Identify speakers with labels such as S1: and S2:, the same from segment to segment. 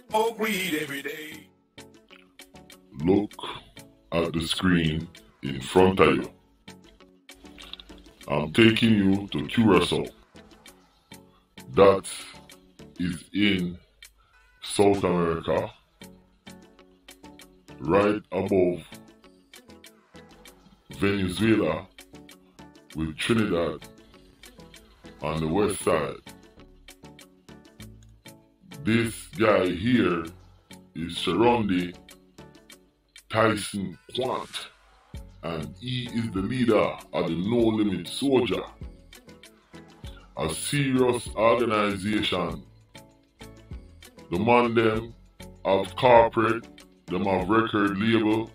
S1: Smoke weed every day.
S2: Look at the screen in front of you. I'm taking you to Curacao. That is in South America, right above Venezuela with Trinidad on the west side. This guy here is Sharonde Tyson Quant, and he is the leader of the No Limit Soldier, a serious organization. The man them have corporate, them have record label,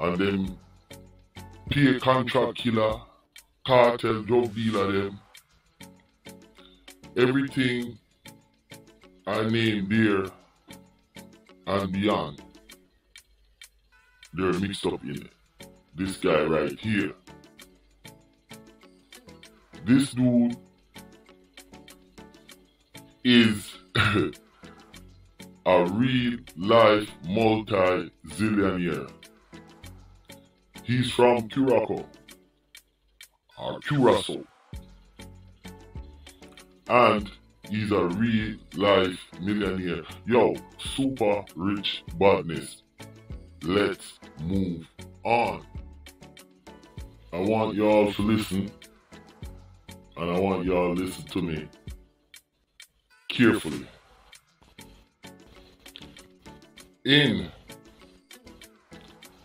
S2: and them pay contract killer, cartel drug dealer them. Everything I named there and beyond, they're mixed up in it. This guy right here. This dude is a real life multi-zillionaire. He's from Curacao, or Curacao, and he's a real life millionaire. Yo, super rich badness. Let's move on. I want y'all to listen, and I want y'all to listen to me carefully. In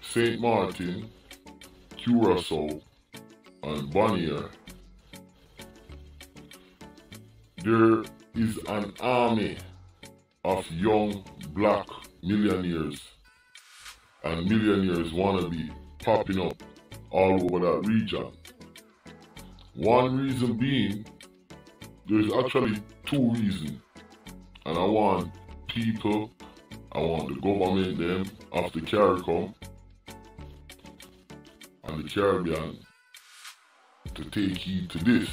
S2: St. Martin, Curacao, and Bonaire, there is an army of young black millionaires and millionaires wannabe popping up all over that region. One reason being, there's actually two reasons, and I want the government them of the CARICOM and the Caribbean to take heed to this.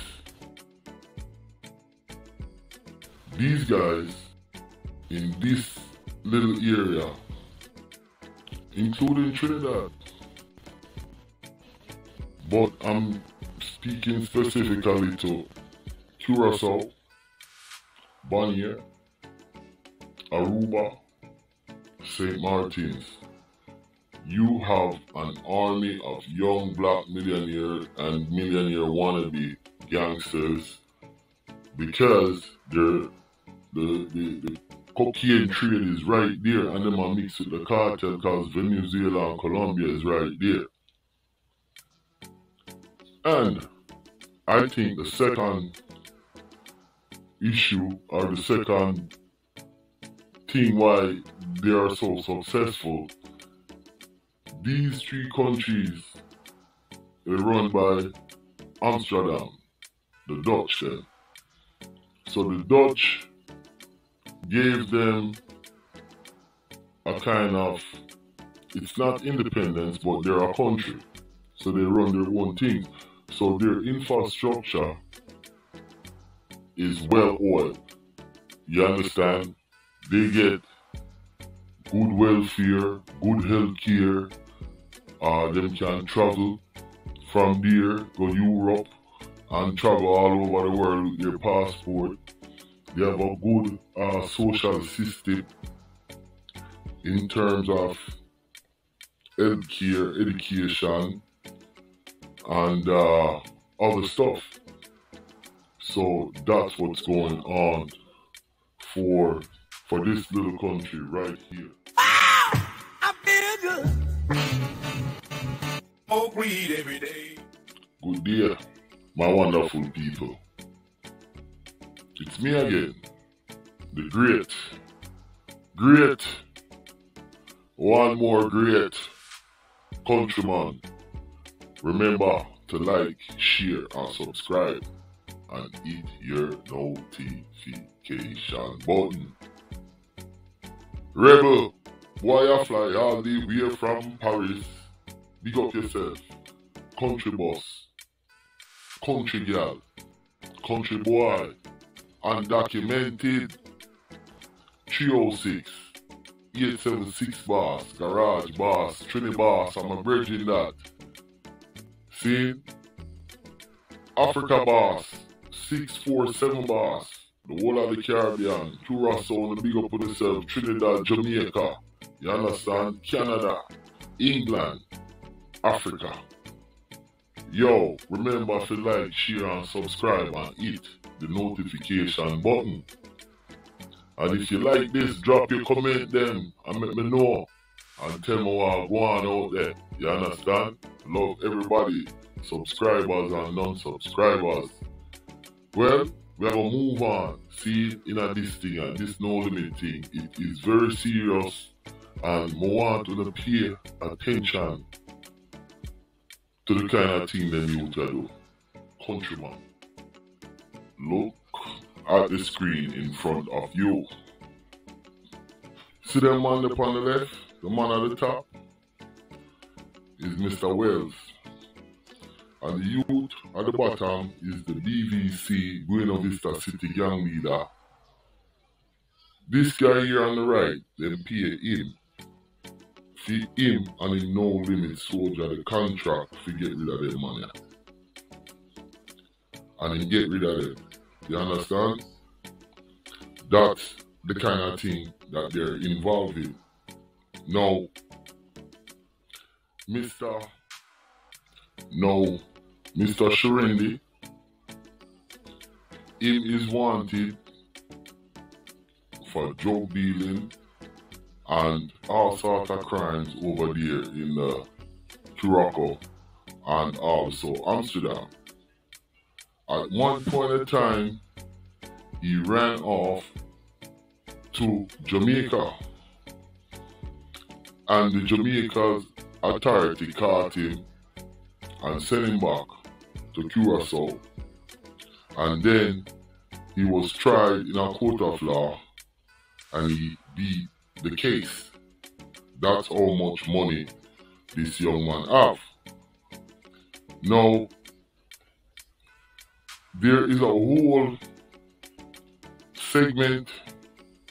S2: These guys in this little area, including Trinidad, but I'm speaking specifically to Curacao, Bonaire, Aruba, St. Martins. You have an army of young black millionaire and millionaire wannabe gangsters because the cocaine trade is right there, and them are mixed with the cartel because Venezuela and Colombia is right there. And I think the second issue, or the second thing why they are so successful, these three countries are run by Amsterdam, the Dutch then. So the Dutch gave them a kind of, it's not independence, but they're a country. So they run their own thing. So their infrastructure is well oiled. You understand? They get good welfare, good health care. Them can travel from there, go Europe, and travel all over the world with their passport. They have a good social system in terms of health care, education, and other stuff. So that's what's going on for this little country right here.
S1: I feel good. Smoke weed every day.
S2: Good day, my wonderful people. It's me again, the great, one more great countryman. Remember to like, share, and subscribe, and hit your notification button. Rebel, boy, I fly all the way from Paris. Big up yourself. Country boss, country girl, country boy. undocumented 306 876 boss, garage boss, Trini boss, I'm a bridging that. See? Africa boss, 647 boss, the whole of the Caribbean, Curacao, and the big up on yourself, Trinidad, Jamaica, you understand? Canada, England, Africa. Yo, remember to like, share and subscribe and hit the notification button. And if you like this, drop your comment then and let me know and tell me what go on out there. You understand? Love everybody, subscribers and non-subscribers. Well, we are going to move on. See, in this thing and this no limit thing, it is very serious and we want to pay attention to the kind of thing that you do. Countryman, look at the screen in front of you. See the man up on the left, the man at the top is Mr. Wells. And the youth at the bottom is the BVC Buena Vista City gang leader. This guy here on the right, them pay him. Feed him and him no limit soldier the contract to get rid of their money. And him get rid of them. You understand? That's the kind of thing that they're involved in. Now, Mr. Sharendi, him is wanted for drug dealing and all sorts of crimes over there in Curacao and also Amsterdam. At one point in time, he ran off to Jamaica, and the Jamaica's authority caught him and sent him back to Curacao. And then he was tried in a court of law and he beat the case. That's how much money this young man have. Now, there is a whole segment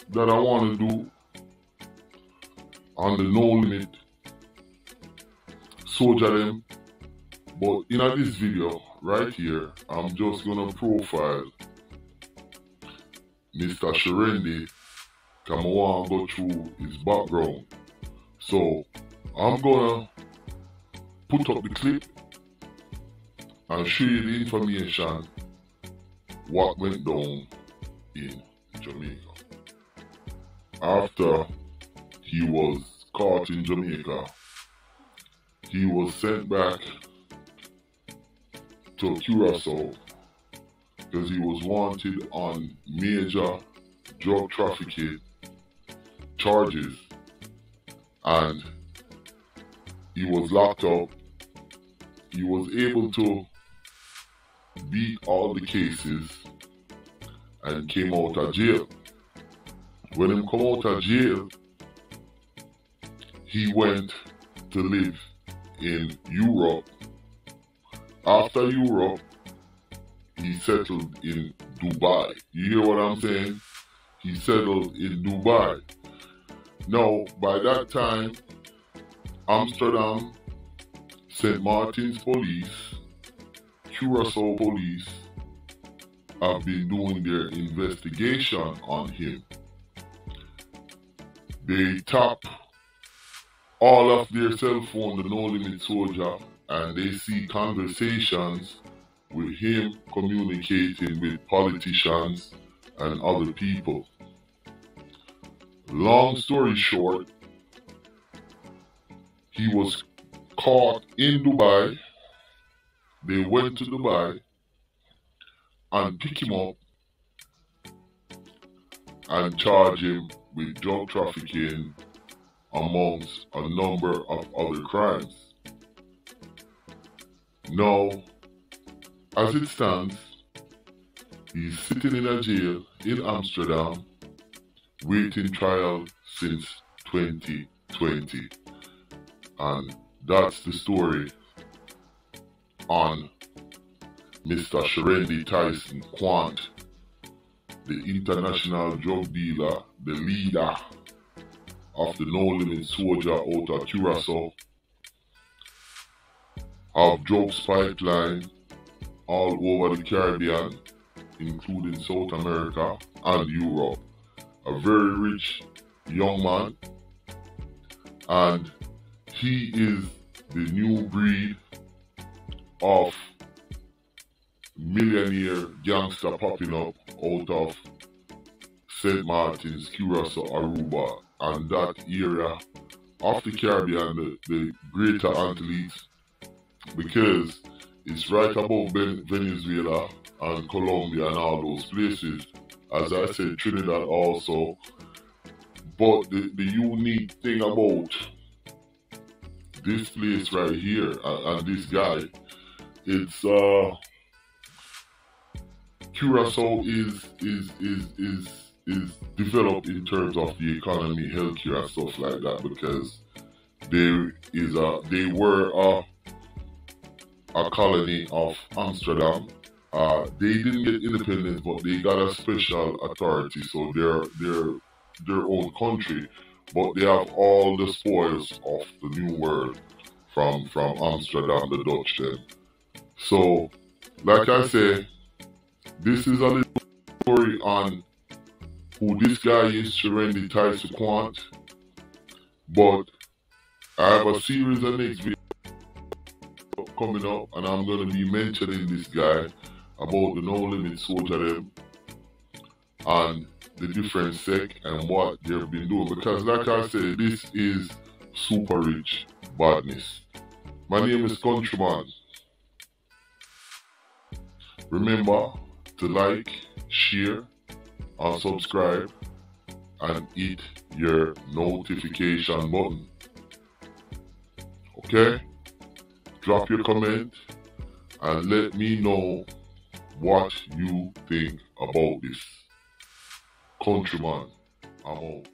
S2: that I want to do on the No Limit soldier them, but in this video right here, I'm just gonna profile Mr. Sharendi. I want to go through his background. So I'm gonna put up the clip and show you the information what went down in Jamaica. After he was caught in Jamaica, he was sent back to Curacao because he was wanted on major drug trafficking charges, and he was locked up. He was able to beat all the cases and came out of jail. When he come out of jail, he went to live in Europe. After Europe, he settled in Dubai. You hear what I'm saying? He settled in Dubai. Now, by that time, Amsterdam, St. Martin's police, Curacao police have been doing their investigation on him. They tap all of their cell phone, the No Limit soldier, and they see conversations with him communicating with politicians and other people. Long story short, he was caught in Dubai. They went to Dubai and picked him up and charged him with drug trafficking amongst a number of other crimes. Now, as it stands, he's sitting in a jail in Amsterdam, waiting trial since 2020. And that's the story on Mr. Sharendi Tyson Quant. the international drug dealer, the leader of the No Limit Soldier out of Curacao, have drugs pipeline all over the Caribbean, including South America and Europe. A very rich young man, and he is the new breed of millionaire gangster popping up out of St. Martin's, Curacao, Aruba, and that area of the Caribbean, the Greater Antilles, because it's right above Venezuela and Colombia and all those places. As I said, Trinidad also. But the unique thing about this place right here and this guy, it's Curacao is developed in terms of the economy, healthcare and stuff like that, because they were a colony of Amsterdam. They didn't get independence, but they got a special authority, so they're their own country, but they have all the spoils of the New World from Amsterdam, the Dutch then. So, like I say, this is a little story on who this guy is, Sherendi Tyson Quant, but I have a series of next video coming up, and I'm going to be mentioning this guy about the No Limit Soldier them and the different sect and what they've been doing, because like I said, this is super rich badness. My name is Countryman. Remember to like, share and subscribe and hit your notification button. Okay? Drop your comment and let me know what you think about this. Countryman, I'm out.